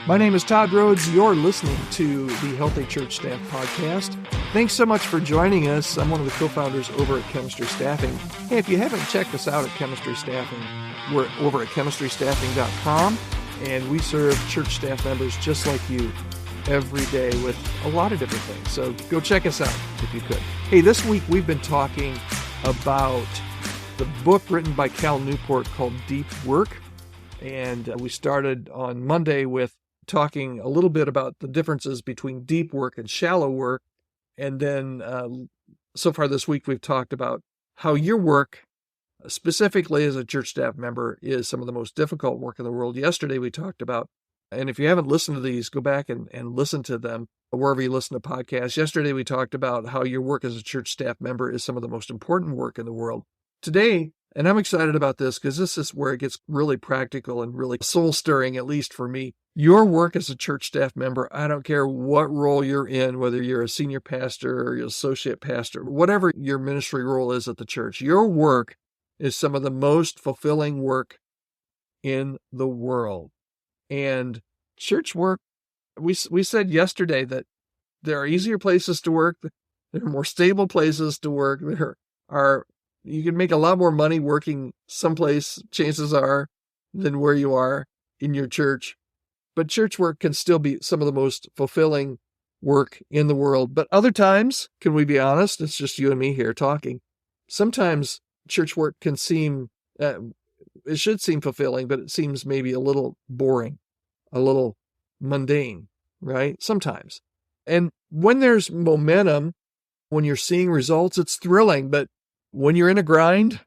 My name is Todd Rhoades. You're listening to the Healthy Church Staff Podcast. Thanks so much for joining us. I'm one of the co-founders over at Chemistry Staffing. Hey, if you haven't checked us out at Chemistry Staffing, we're over at chemistrystaffing.com, and we serve church staff members just like you every day with a lot of different things. So go check us out if you could. Hey, this week we've been talking about the book written by Cal Newport called Deep Work. And we started on Monday with talking a little bit about the differences between deep work and shallow work. And then so far this week, we've talked about how your work, specifically as a church staff member, is some of the most difficult work in the world. Yesterday, we talked about, and if you haven't listened to these, go back and listen to them wherever you listen to podcasts. Yesterday, we talked about how your work as a church staff member is some of the most important work in the world. Today, and I'm excited about this because this is where it gets really practical and really soul-stirring, at least for me. Your work as a church staff member, I don't care what role you're in, whether you're a senior pastor or you're an associate pastor, whatever your ministry role is at the church, your work is some of the most fulfilling work in the world. And church work, we said yesterday that there are easier places to work, there are more stable places to work, you can make a lot more money working someplace, chances are, than where you are in your church. But church work can still be some of the most fulfilling work in the world. But other times, can we be honest? It's just you and me here talking. Sometimes church work can seem, it should seem fulfilling, but it seems maybe a little boring, a little mundane, right? Sometimes. And when there's momentum, when you're seeing results, it's thrilling. But when you're in a grind,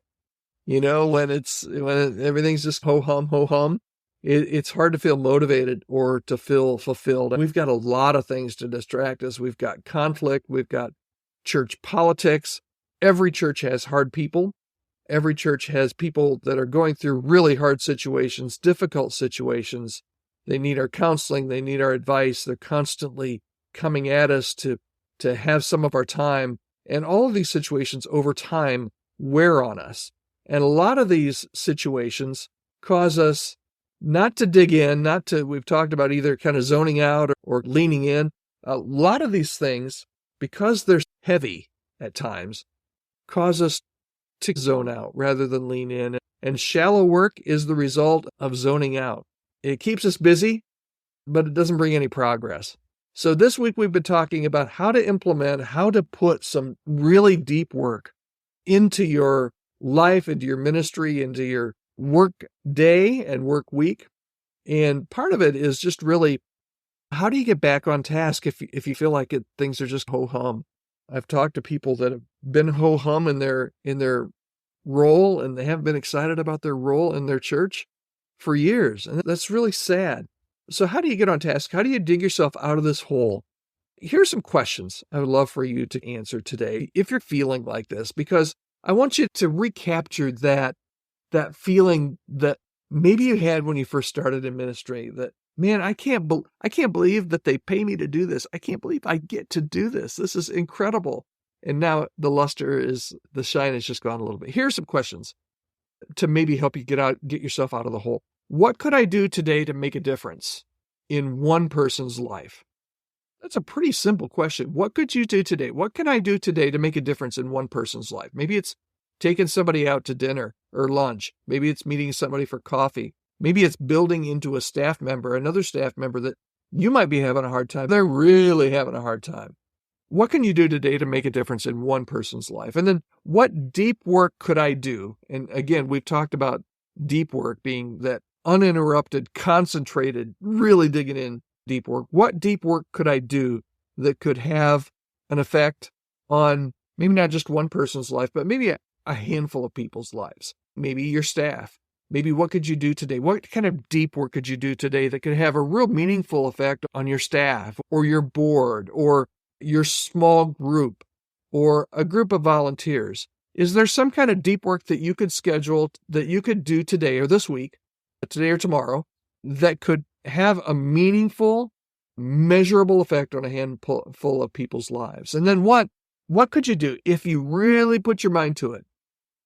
when everything's just ho-hum, it's hard to feel motivated or to feel fulfilled. And we've got a lot of things to distract us. We've got conflict. We've got church politics. Every church has hard people. Every church has people that are going through really hard situations, difficult situations. They need our counseling. They need our advice. They're constantly coming at us to have some of our time. And all of these situations over time wear on us. And a lot of these situations cause us not to dig in, we've talked about either kind of zoning out or leaning in. A lot of these things, because they're heavy at times, cause us to zone out rather than lean in. And shallow work is the result of zoning out. It keeps us busy, but it doesn't bring any progress. So this week we've been talking about how to put some really deep work into your life, into your ministry, into your work day and work week. And part of it is just really, how do you get back on task if you feel like things are just ho-hum? I've talked to people that have been ho-hum in their role, and they haven't been excited about their role in their church for years. And that's really sad. So how do you get on task? How do you dig yourself out of this hole? Here's some questions I would love for you to answer today if you're feeling like this, because I want you to recapture that feeling that maybe you had when you first started in ministry, that, man, I can't believe that they pay me to do this. I can't believe I get to do this. This is incredible. And now the shine has just gone a little bit. Here's some questions to maybe help you get yourself out of the hole. What could I do today to make a difference in one person's life? That's a pretty simple question. What could you do today? What can I do today to make a difference in one person's life? Maybe it's taking somebody out to dinner or lunch. Maybe it's meeting somebody for coffee. Maybe it's building into another staff member that you might be having a hard time. They're really having a hard time. What can you do today to make a difference in one person's life? And then what deep work could I do? And again, we've talked about deep work being that uninterrupted, concentrated, really digging in deep work. What deep work could I do that could have an effect on maybe not just one person's life, but maybe a handful of people's lives? Maybe your staff. Maybe what could you do today? What kind of deep work could you do today that could have a real meaningful effect on your staff or your board or your small group or a group of volunteers? Is there some kind of deep work that you could schedule, that you could do today or this week, today or tomorrow, that could have a meaningful, measurable effect on a handful of people's lives? And then what could you do if you really put your mind to it?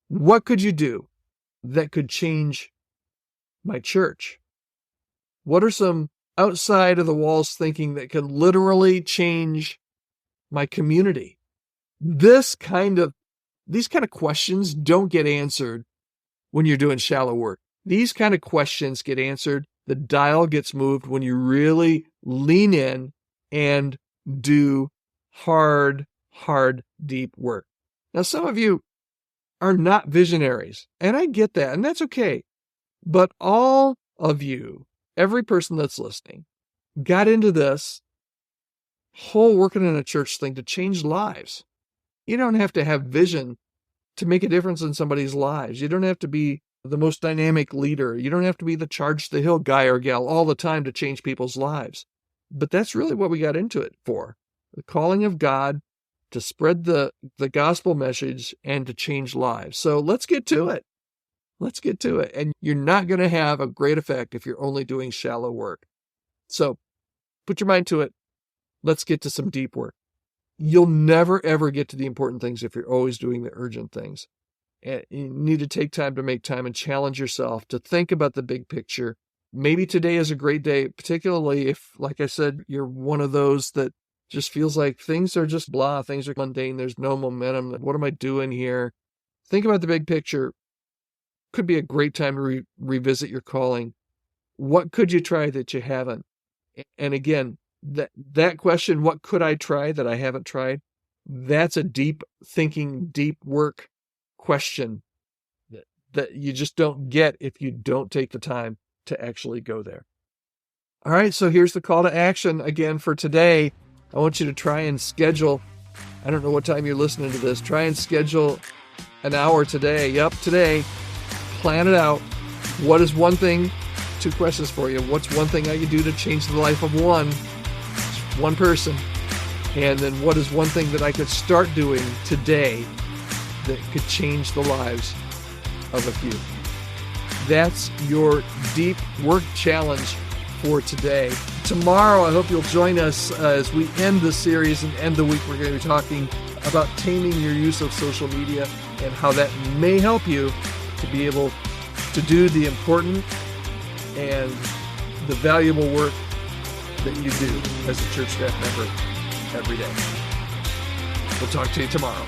What could you do that could change my church? What are some outside of the walls thinking that could literally change my community? These kind of questions don't get answered when you're doing shallow work. These kind of questions get answered. The dial gets moved when you really lean in and do hard, deep work. Now, some of you are not visionaries, and I get that, and that's okay. But all of you, every person that's listening, got into this whole working in a church thing to change lives. You don't have to have vision to make a difference in somebody's lives. You don't have to be the most dynamic leader. You don't have to be the charge the hill guy or gal all the time to change people's lives. But that's really what we got into it for. The calling of God to spread the gospel message and to change lives. So let's get to it. Let's get to it. And you're not going to have a great effect if you're only doing shallow work. So put your mind to it. Let's get to some deep work. You'll never, ever get to the important things if you're always doing the urgent things. And you need to take time to make time and challenge yourself to think about the big picture. Maybe today is a great day, particularly if, like I said, you're one of those that just feels like things are just blah, things are mundane, there's no momentum. What am I doing here? Think about the big picture. Could be a great time to revisit your calling. What could you try that you haven't? And again, that question, what could I try that I haven't tried? That's a deep thinking, deep work question that you just don't get if you don't take the time to actually go there. All right, so here's the call to action again for today. I want you to try and schedule, I don't know what time you're listening to this, try and schedule an hour today. Yep, today. Plan it out. What is one thing, 2 questions for you. What's one thing I could do to change the life of one person? And then what is one thing that I could start doing today that could change the lives of a few? That's your deep work challenge for today. Tomorrow, I hope you'll join us as we end the series and end the week. We're going to be talking about taming your use of social media and how that may help you to be able to do the important and the valuable work that you do as a church staff member every day. We'll talk to you tomorrow.